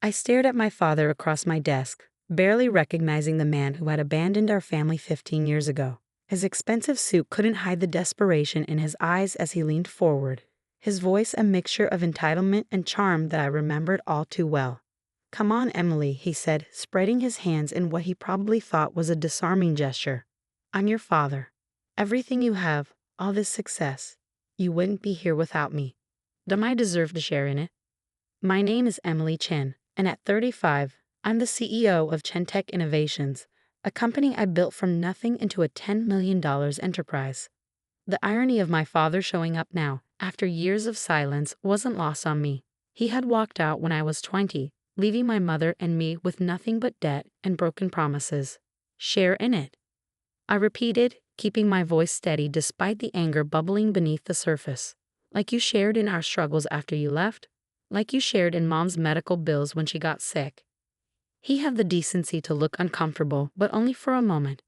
I stared at my father across my desk, barely recognizing the man who had abandoned our family 15 years ago. His expensive suit couldn't hide the desperation in his eyes as he leaned forward, his voice a mixture of entitlement and charm that I remembered all too well. "Come on, Emily," he said, spreading his hands in what he probably thought was a disarming gesture. "I'm your father. Everything you have, all this success, you wouldn't be here without me. Don't I deserve to share in it?" My name is Emily Chen, and at 35, I'm the CEO of ChenTech Innovations, a company I built from nothing into a $10 million enterprise. The irony of my father showing up now, after years of silence, wasn't lost on me. He had walked out when I was 20, leaving my mother and me with nothing but debt and broken promises. Share in it, I repeated, keeping my voice steady despite the anger bubbling beneath the surface. Like you shared in our struggles after you left? Like you shared in Mom's medical bills when she got sick? He had the decency to look uncomfortable, but only for a moment.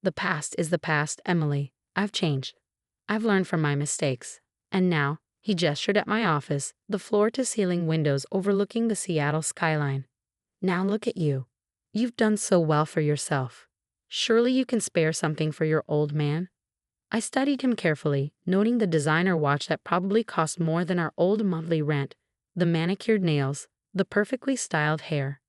"The past is the past, Emily. I've changed. I've learned from my mistakes. And now," he gestured at my office, the floor-to-ceiling windows overlooking the Seattle skyline. "Now look at you. You've done so well for yourself. Surely you can spare something for your old man." I studied him carefully, noting the designer watch that probably cost more than our old monthly rent, the manicured nails, the perfectly styled hair.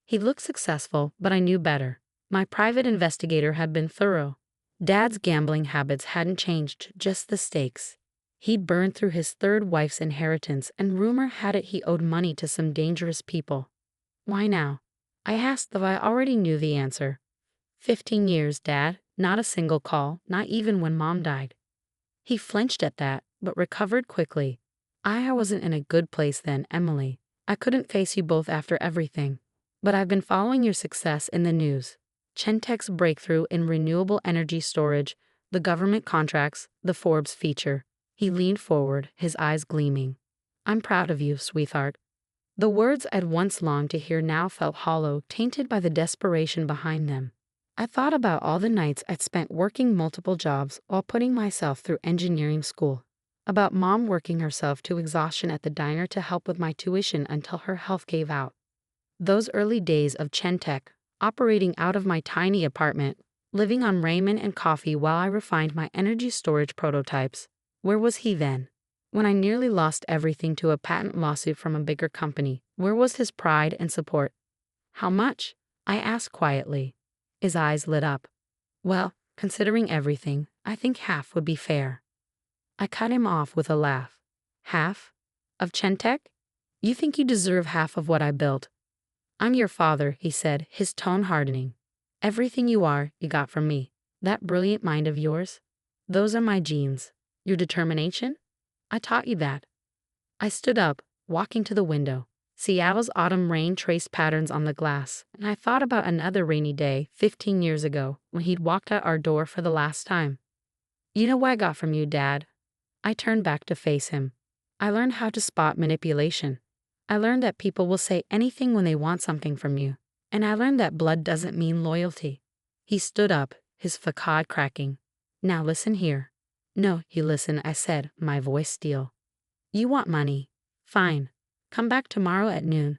He looked successful, but I knew better. My private investigator had been thorough. Dad's gambling habits hadn't changed, just the stakes. He'd burned through his third wife's inheritance, and rumor had it he owed money to some dangerous people. "Why now?" I asked, though I already knew the answer. 15 years, Dad. Not a single call, not even when Mom died. He flinched at that, but recovered quickly. "I wasn't in a good place then, Emily. I couldn't face you both after everything. But I've been following your success in the news. ChenTech's breakthrough in renewable energy storage, the government contracts, the Forbes feature." He leaned forward, his eyes gleaming. "I'm proud of you, sweetheart." The words I'd once longed to hear now felt hollow, tainted by the desperation behind them. I thought about all the nights I'd spent working multiple jobs while putting myself through engineering school. About Mom working herself to exhaustion at the diner to help with my tuition until her health gave out. Those early days of ChenTech, operating out of my tiny apartment, living on ramen and coffee while I refined my energy storage prototypes. Where was he then? When I nearly lost everything to a patent lawsuit from a bigger company, where was his pride and support? "How much?" I asked quietly. His eyes lit up. "Well, considering everything, I think half would be fair." I cut him off with a laugh. "Half? Of ChenTech? You think you deserve half of what I built?" "I'm your father," he said, his tone hardening. "Everything you are, you got from me. That brilliant mind of yours, those are my genes. Your determination? I taught you that." I stood up, walking to the window. Seattle's autumn rain traced patterns on the glass, and I thought about another rainy day 15 years ago when he'd walked out our door for the last time. "You know what I got from you, Dad?" I turned back to face him. "I learned how to spot manipulation. I learned that people will say anything when they want something from you. And I learned that blood doesn't mean loyalty." He stood up, his facade cracking. "Now listen here." "No, you listen," I said, my voice steel. "You want money. Fine. Come back tomorrow at noon.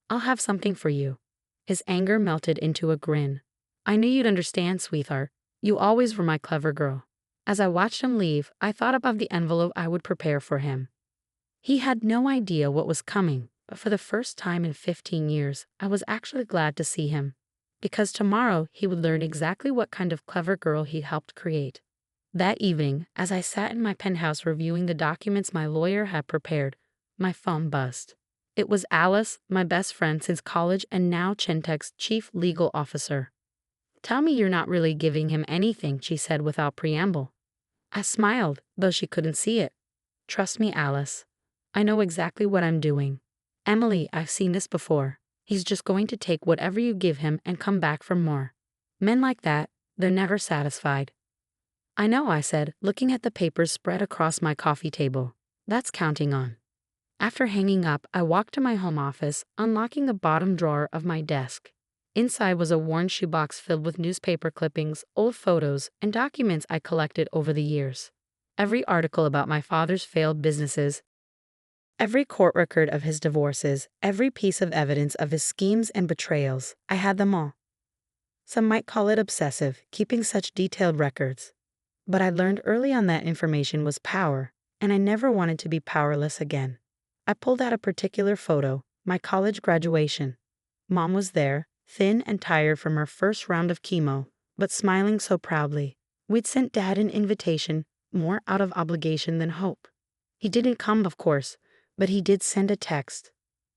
I'll have something for you." His anger melted into a grin. "I knew you'd understand, sweetheart. You always were my clever girl." As I watched him leave, I thought about the envelope I would prepare for him. He had no idea what was coming, but for the first time in 15 years, I was actually glad to see him. Because tomorrow he would learn exactly what kind of clever girl he helped create. That evening, as I sat in my penthouse reviewing the documents my lawyer had prepared, my phone buzzed. It was Alice, my best friend since college and now ChenTech's chief legal officer. "Tell me you're not really giving him anything," she said without preamble. I smiled, though she couldn't see it. "Trust me, Alice. I know exactly what I'm doing. Emily, I've seen this before. He's just going to take whatever you give him and come back for more. Men like that, they're never satisfied." "I know," I said, looking at the papers spread across my coffee table. "That's counting on." After hanging up, I walked to my home office, unlocking the bottom drawer of my desk. Inside was a worn shoebox filled with newspaper clippings, old photos, and documents I collected over the years. Every article about my father's failed businesses, Every court record of his divorces, every piece of evidence of his schemes and betrayals, I had them all. Some might call it obsessive, keeping such detailed records. But I learned early on that information was power, and I never wanted to be powerless again. I pulled out a particular photo, my college graduation. Mom was there, thin and tired from her first round of chemo, but smiling so proudly. We'd sent Dad an invitation, more out of obligation than hope. He didn't come, of course, but he did send a text.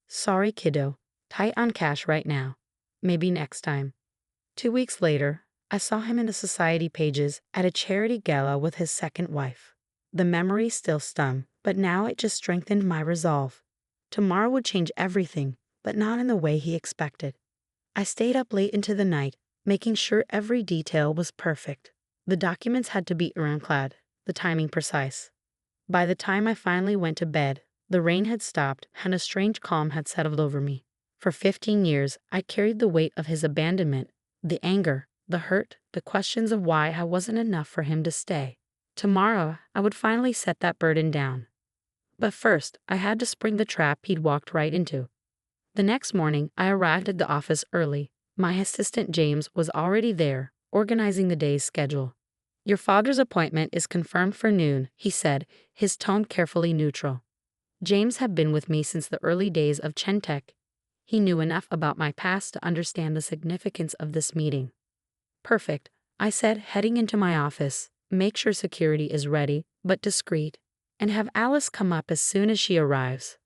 "Sorry, kiddo. Tight on cash right now. Maybe next time." 2 weeks later, I saw him in the society pages at a charity gala with his second wife. The memory still stung, but now it just strengthened my resolve. Tomorrow would change everything, but not in the way he expected. I stayed up late into the night, making sure every detail was perfect. The documents had to be ironclad, the timing precise. By the time I finally went to bed, the rain had stopped and a strange calm had settled over me. For 15 years, I carried the weight of his abandonment, the anger, the hurt, the questions of why I wasn't enough for him to stay. Tomorrow, I would finally set that burden down. But first, I had to spring the trap he'd walked right into. The next morning, I arrived at the office early. My assistant James was already there, organizing the day's schedule. "Your father's appointment is confirmed for noon," he said, his tone carefully neutral. James had been with me since the early days of ChenTech. He knew enough about my past to understand the significance of this meeting. "Perfect," I said, heading into my office. "Make sure security is ready, but discreet, and have Alice come up as soon as she arrives."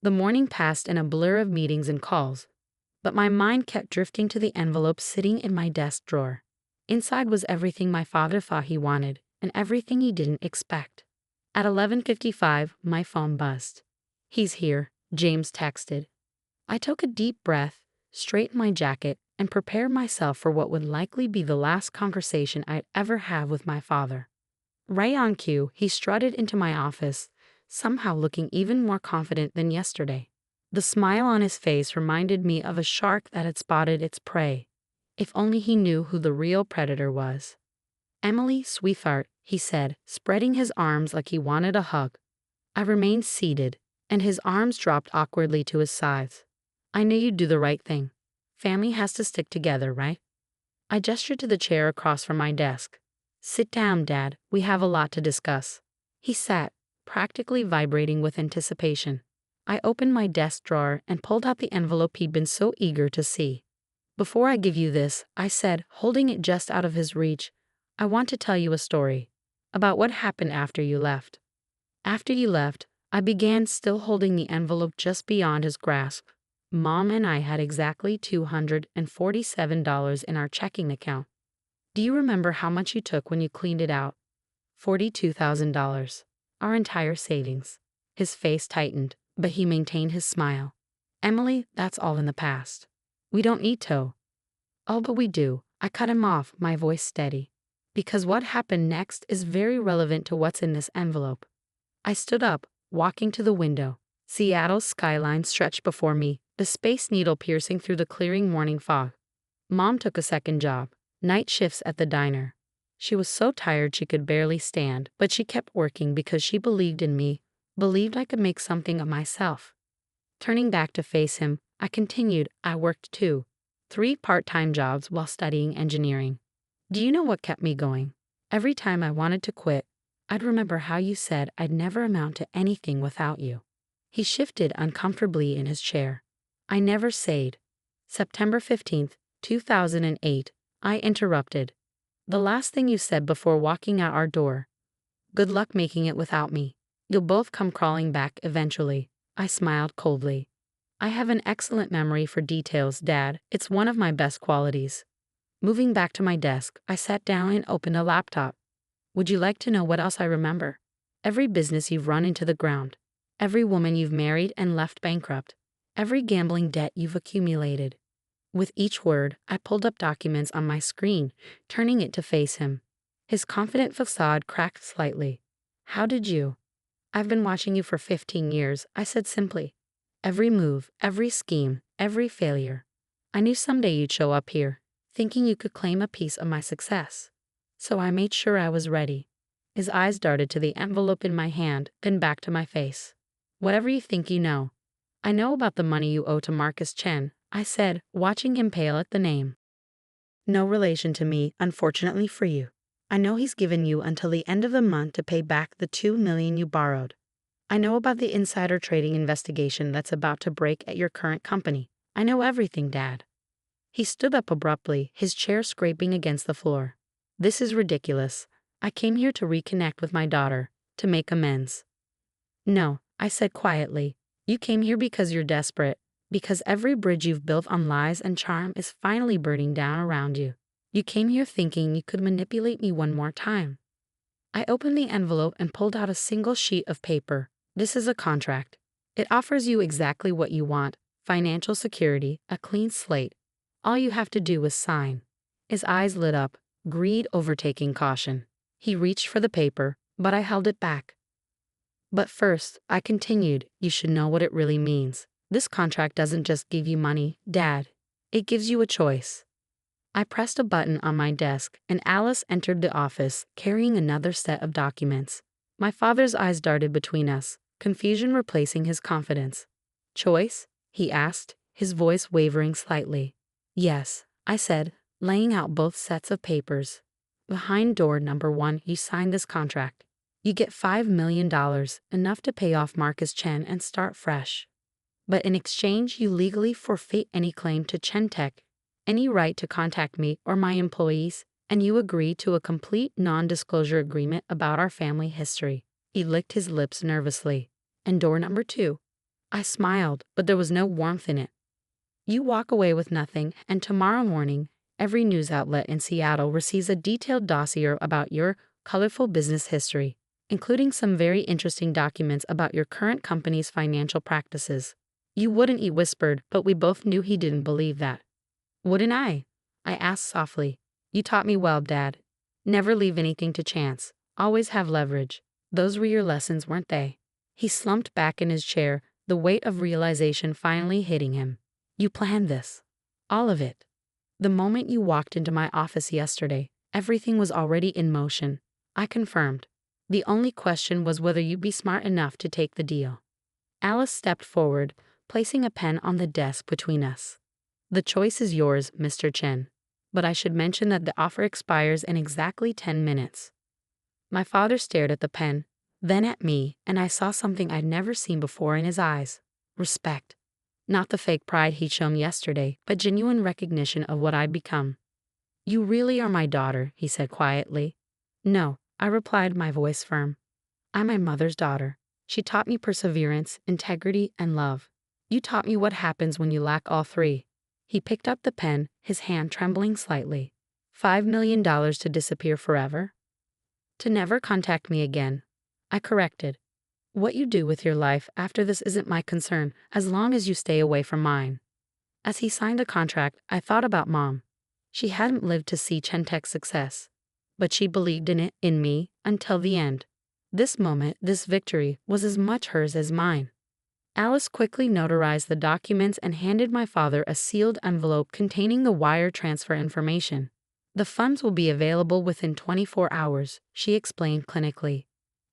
The morning passed in a blur of meetings and calls, but my mind kept drifting to the envelope sitting in my desk drawer. Inside was everything my father thought he wanted, and everything he didn't expect. At 11:55, my phone buzzed. "He's here," James texted. I took a deep breath, straightened my jacket, and prepared myself for what would likely be the last conversation I'd ever have with my father. Right on cue, he strutted into my office, somehow looking even more confident than yesterday. The smile on his face reminded me of a shark that had spotted its prey. If only he knew who the real predator was. "Emily, sweetheart," he said, spreading his arms like he wanted a hug. I remained seated, and his arms dropped awkwardly to his sides. "I knew you'd do the right thing. Family has to stick together, right?" I gestured to the chair across from my desk. "Sit down, Dad. We have a lot to discuss." He sat, practically vibrating with anticipation. I opened my desk drawer and pulled out the envelope he'd been so eager to see. "Before I give you this," I said, holding it just out of his reach, "I want to tell you a story about what happened after you left." "After you left," I began, still holding the envelope just beyond his grasp. "Mom and I had exactly $247 in our checking account. Do you remember how much you took when you cleaned it out? $42,000. Our entire savings." His face tightened, but he maintained his smile. "Emily, that's all in the past. We don't need to." "Oh, but we do." I cut him off, my voice steady. "Because what happened next is very relevant to what's in this envelope." I stood up, walking to the window. Seattle's skyline stretched before me, the Space Needle piercing through the clearing morning fog. Mom took a second job, night shifts at the diner. She was so tired she could barely stand, but she kept working because she believed in me, believed I could make something of myself. Turning back to face him, I continued. I worked too. 3 part-time jobs while studying engineering. Do you know what kept me going? Every time I wanted to quit, I'd remember how you said I'd never amount to anything without you. He shifted uncomfortably in his chair. "I never said." September 15th, 2008, I interrupted. "The last thing you said before walking out our door. Good luck making it without me. You'll both come crawling back eventually." I smiled coldly. "I have an excellent memory for details, Dad. It's one of my best qualities." Moving back to my desk, I sat down and opened a laptop. "Would you like to know what else I remember? Every business you've run into the ground. Every woman you've married and left bankrupt. Every gambling debt you've accumulated." With each word, I pulled up documents on my screen, turning it to face him. His confident facade cracked slightly. "How did you?" "I've been watching you for 15 years, I said simply. "Every move, every scheme, every failure. I knew someday you'd show up here, thinking you could claim a piece of my success. So I made sure I was ready." His eyes darted to the envelope in my hand, then back to my face. Whatever you think you know. I know about the money you owe to Marcus Chen, I said, watching him pale at the name. No relation to me, unfortunately for you. I know he's given you until the end of the month to pay back the $2 million you borrowed. I know about the insider trading investigation that's about to break at your current company. I know everything, Dad. He stood up abruptly, his chair scraping against the floor. This is ridiculous. I came here to reconnect with my daughter, to make amends. No, I said quietly. You came here because you're desperate, because every bridge you've built on lies and charm is finally burning down around you. You came here thinking you could manipulate me one more time. I opened the envelope and pulled out a single sheet of paper. This is a contract. It offers you exactly what you want: financial security, a clean slate. All you have to do is sign. His eyes lit up, greed overtaking caution. He reached for the paper, but I held it back. But first, I continued, you should know what it really means. This contract doesn't just give you money, Dad. It gives you a choice. I pressed a button on my desk, and Alice entered the office, carrying another set of documents. My father's eyes darted between us, confusion replacing his confidence. Choice? He asked, his voice wavering slightly. Yes, I said, laying out both sets of papers. Behind door number 1, you sign this contract. You get $5 million, enough to pay off Marcus Chen and start fresh. But in exchange, you legally forfeit any claim to ChenTech, any right to contact me or my employees, and you agree to a complete non-disclosure agreement about our family history. He licked his lips nervously. And door number 2. I smiled, but there was no warmth in it. You walk away with nothing, and tomorrow morning, every news outlet in Seattle receives a detailed dossier about your colorful business history, including some very interesting documents about your current company's financial practices. You wouldn't, he whispered, but we both knew he didn't believe that. Wouldn't I? I asked softly. You taught me well, Dad. Never leave anything to chance. Always have leverage. Those were your lessons, weren't they? He slumped back in his chair, the weight of realization finally hitting him. You planned this. All of it. The moment you walked into my office yesterday, everything was already in motion. I confirmed. The only question was whether you'd be smart enough to take the deal. Alice stepped forward, placing a pen on the desk between us. The choice is yours, Mr. Chen. But I should mention that the offer expires in exactly 10 minutes. My father stared at the pen, then at me, and I saw something I'd never seen before in his eyes. Respect. Not the fake pride he'd shown yesterday, but genuine recognition of what I'd become. You really are my daughter, he said quietly. No, I replied, my voice firm. I'm my mother's daughter. She taught me perseverance, integrity, and love. You taught me what happens when you lack all three. He picked up the pen, his hand trembling slightly. $5 million to disappear forever? To never contact me again. I corrected. What you do with your life after this isn't my concern, as long as you stay away from mine. As he signed the contract, I thought about Mom. She hadn't lived to see ChenTech's success, but she believed in it, in me, until the end. This moment, this victory, was as much hers as mine. Alice quickly notarized the documents and handed my father a sealed envelope containing the wire transfer information. The funds will be available within 24 hours, she explained clinically.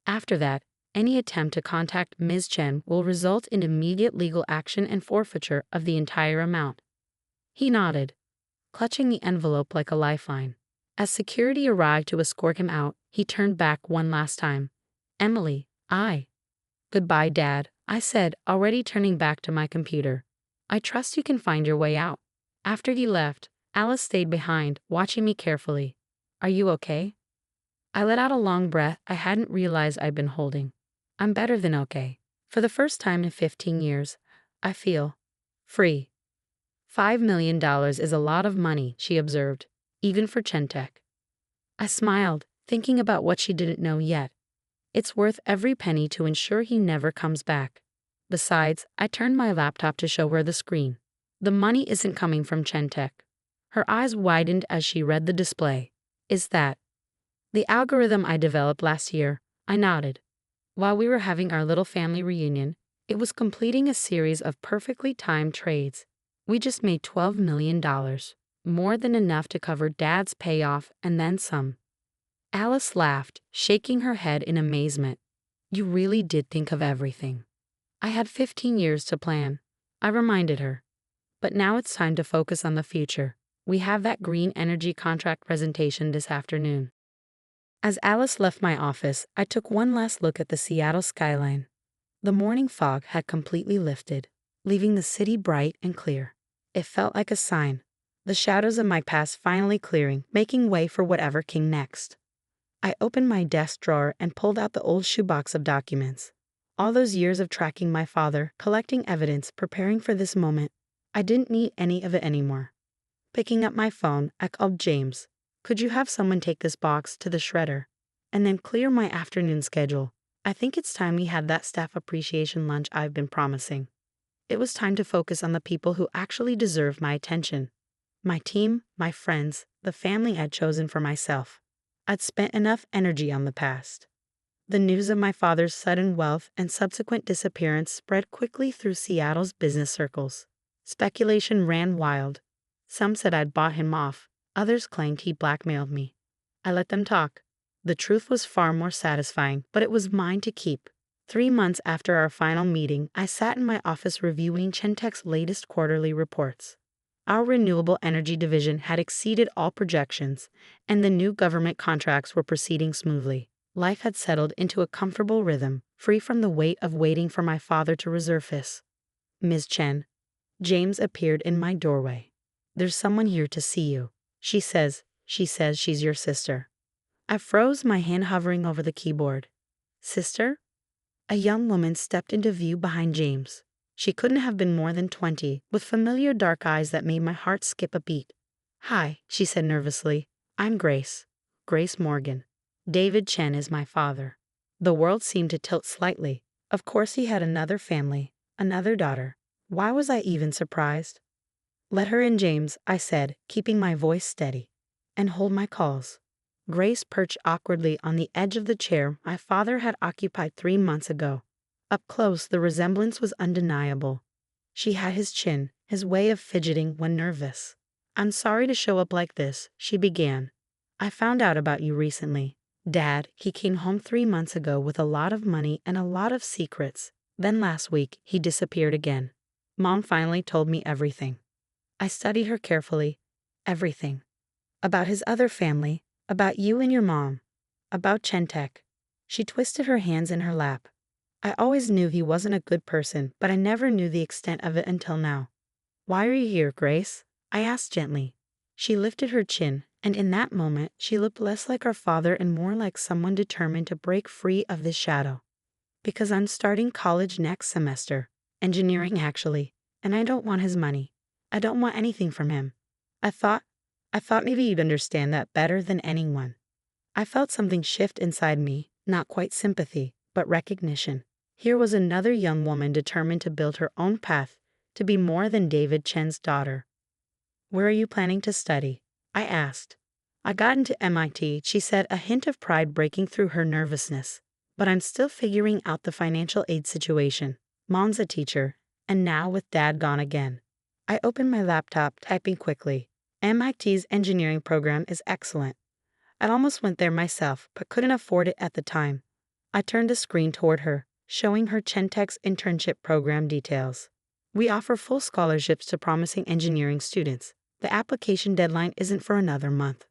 After that, any attempt to contact Ms. Chen will result in immediate legal action and forfeiture of the entire amount. He nodded, clutching the envelope like a lifeline. As security arrived to escort him out, he turned back one last time. Emily, Goodbye, Dad, I said, already turning back to my computer. I trust you can find your way out. After he left, Alice stayed behind, watching me carefully. Are you okay? I let out a long breath I hadn't realized I'd been holding. I'm better than okay. For the first time in 15 years, I feel free. $5 million is a lot of money, she observed, even for ChenTech. I smiled, thinking about what she didn't know yet. It's worth every penny to ensure he never comes back. Besides, I turned my laptop to show her the screen. The money isn't coming from ChenTech. Her eyes widened as she read the display. Is that the algorithm I developed last year? I nodded. While we were having our little family reunion, it was completing a series of perfectly timed trades. We just made $12 million, more than enough to cover Dad's payoff and then some. Alice laughed, shaking her head in amazement. You really did think of everything. I had 15 years to plan, I reminded her. But now it's time to focus on the future. We have that green energy contract presentation this afternoon. As Alice left my office, I took one last look at the Seattle skyline. The morning fog had completely lifted, leaving the city bright and clear. It felt like a sign, the shadows of my past finally clearing, making way for whatever came next. I opened my desk drawer and pulled out the old shoebox of documents. All those years of tracking my father, collecting evidence, preparing for this moment, I didn't need any of it anymore. Picking up my phone, I called James. Could you have someone take this box to the shredder? And then clear my afternoon schedule. I think it's time we had that staff appreciation lunch I've been promising. It was time to focus on the people who actually deserve my attention. My team, my friends, the family I'd chosen for myself. I'd spent enough energy on the past. The news of my father's sudden wealth and subsequent disappearance spread quickly through Seattle's business circles. Speculation ran wild. Some said I'd bought him off, others claimed he blackmailed me. I let them talk. The truth was far more satisfying, but it was mine to keep. 3 months after our final meeting, I sat in my office reviewing ChenTech's latest quarterly reports. Our renewable energy division had exceeded all projections, and the new government contracts were proceeding smoothly. Life had settled into a comfortable rhythm, free from the weight of waiting for my father to resurface. Ms. Chen. James appeared in my doorway. There's someone here to see you. She says she's your sister. I froze, my hand hovering over the keyboard. Sister? A young woman stepped into view behind James. She couldn't have been more than 20, with familiar dark eyes that made my heart skip a beat. Hi, she said nervously. I'm Grace. Grace Morgan. David Chen is my father. The world seemed to tilt slightly. Of course he had another family, another daughter. Why was I even surprised? Let her in, James, I said, keeping my voice steady. And hold my calls. Grace perched awkwardly on the edge of the chair my father had occupied 3 months ago. Up close, the resemblance was undeniable. She had his chin, his way of fidgeting when nervous. I'm sorry to show up like this, she began. I found out about you recently. Dad, he came home 3 months ago with a lot of money and a lot of secrets. Then last week, he disappeared again. Mom finally told me everything. I studied her carefully. Everything. About his other family, about you and your mom, about ChenTech. She twisted her hands in her lap. I always knew he wasn't a good person, but I never knew the extent of it until now. Why are you here, Grace? I asked gently. She lifted her chin, and in that moment, she looked less like our father and more like someone determined to break free of this shadow. Because I'm starting college next semester. Engineering, actually. And I don't want his money. I don't want anything from him. I thought maybe you'd understand that better than anyone. I felt something shift inside me, not quite sympathy, but recognition. Here was another young woman determined to build her own path, to be more than David Chen's daughter. Where are you planning to study? I asked. I got into MIT, she said, a hint of pride breaking through her nervousness. But I'm still figuring out the financial aid situation. Mom's a teacher, and now with Dad gone again. I opened my laptop, typing quickly. MIT's engineering program is excellent. I almost went there myself, but couldn't afford it at the time. I turned the screen toward her, showing her ChenTech's internship program details. We offer full scholarships to promising engineering students. The application deadline isn't for another month.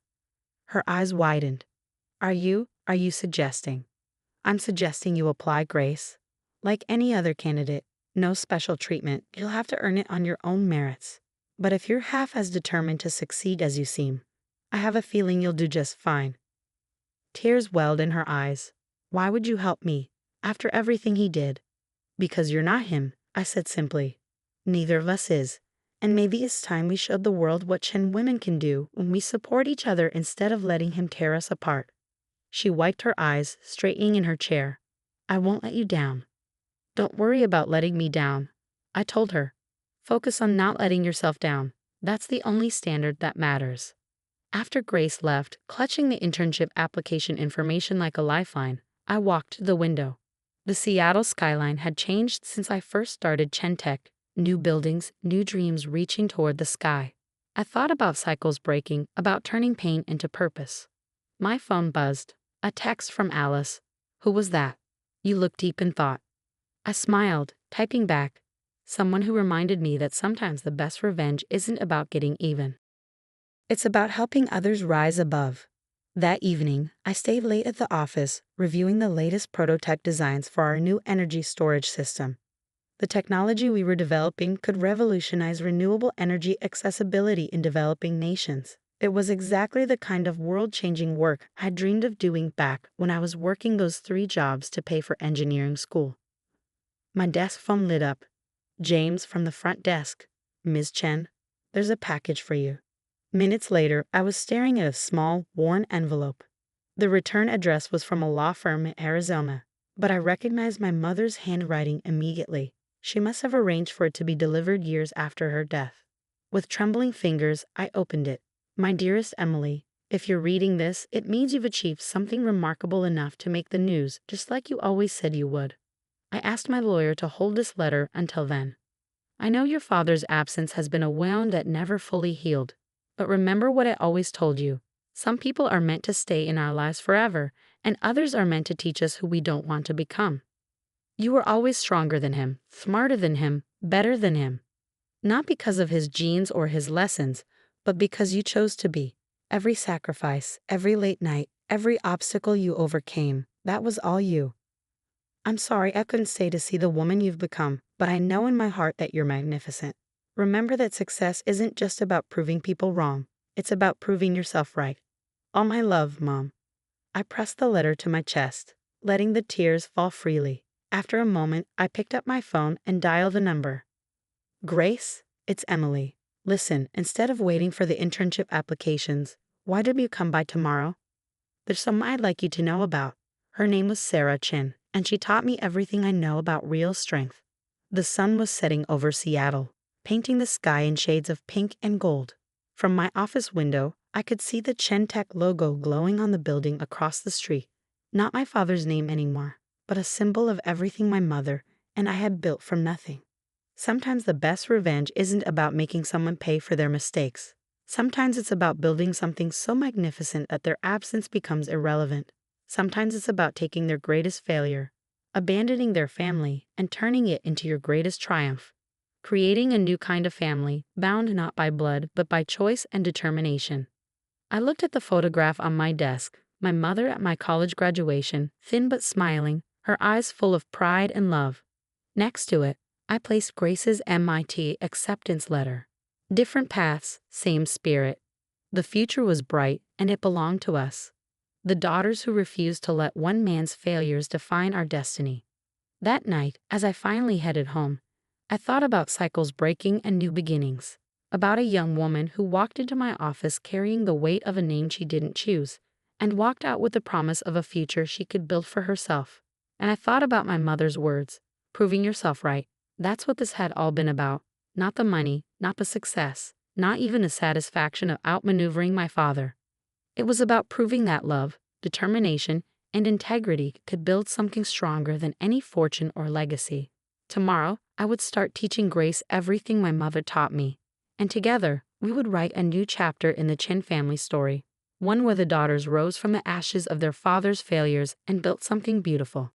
Her eyes widened. Are you suggesting? I'm suggesting you apply, Grace. Like any other candidate, no special treatment. You'll have to earn it on your own merits. But if you're half as determined to succeed as you seem, I have a feeling you'll do just fine. Tears welled in her eyes. Why would you help me, after everything he did? Because you're not him, I said simply. Neither of us is. And maybe it's time we showed the world what Chen women can do when we support each other instead of letting him tear us apart. She wiped her eyes, straightening in her chair. I won't let you down. Don't worry about letting me down, I told her. Focus on not letting yourself down. That's the only standard that matters. After Grace left, clutching the internship application information like a lifeline, I walked to the window. The Seattle skyline had changed since I first started ChenTech. New buildings, new dreams reaching toward the sky. I thought about cycles breaking, about turning pain into purpose. My phone buzzed. A text from Alice. Who was that? You looked deep in thought. I smiled, Typing back, someone who reminded me that sometimes the best revenge isn't about getting even. It's about helping others rise above. That evening, I stayed late at the office, reviewing the latest prototype designs for our new energy storage system. The technology we were developing could revolutionize renewable energy accessibility in developing nations. It was exactly the kind of world-changing work I dreamed of doing back when I was working those 3 jobs to pay for engineering school. My desk phone lit up. James from the front desk. Ms. Chen, there's a package for you. Minutes later, I was staring at a small, worn envelope. The return address was from a law firm in Arizona, but I recognized my mother's handwriting immediately. She must have arranged for it to be delivered years after her death. With trembling fingers, I opened it. My dearest Emily, if you're reading this, it means you've achieved something remarkable enough to make the news, just like you always said you would. I asked my lawyer to hold this letter until then. I know your father's absence has been a wound that never fully healed. But remember what I always told you. Some people are meant to stay in our lives forever, and others are meant to teach us who we don't want to become. You were always stronger than him, smarter than him, better than him. Not because of his genes or his lessons, but because you chose to be. Every sacrifice, every late night, every obstacle you overcame, that was all you. I'm sorry I couldn't stay to see the woman you've become, but I know in my heart that you're magnificent. Remember that success isn't just about proving people wrong. It's about proving yourself right. All my love, Mom. I pressed the letter to my chest, letting the tears fall freely. After a moment, I picked up my phone and dialed the number. Grace, it's Emily. Listen, instead of waiting for the internship applications, why don't you come by tomorrow? There's someone I'd like you to know about. Her name was Sarah Chen, and she taught me everything I know about real strength. The sun was setting over Seattle, painting the sky in shades of pink and gold. From my office window, I could see the ChenTech logo glowing on the building across the street. Not my father's name anymore, but a symbol of everything my mother and I had built from nothing. Sometimes the best revenge isn't about making someone pay for their mistakes. Sometimes it's about building something so magnificent that their absence becomes irrelevant. Sometimes it's about taking their greatest failure, abandoning their family, and turning it into your greatest triumph. Creating a new kind of family, bound not by blood but by choice and determination. I looked at the photograph on my desk, my mother at my college graduation, thin but smiling, her eyes full of pride and love. Next to it, I placed Grace's MIT acceptance letter. Different paths, same spirit. The future was bright, and it belonged to us. The daughters who refused to let one man's failures define our destiny. That night, as I finally headed home, I thought about cycles breaking and new beginnings, about a young woman who walked into my office carrying the weight of a name she didn't choose, and walked out with the promise of a future she could build for herself. And I thought about my mother's words, proving yourself right. That's what this had all been about. Not the money, not the success, not even the satisfaction of outmaneuvering my father. It was about proving that love, determination, and integrity could build something stronger than any fortune or legacy. Tomorrow, I would start teaching Grace everything my mother taught me, and together, we would write a new chapter in the Chen family story, one where the daughters rose from the ashes of their father's failures and built something beautiful.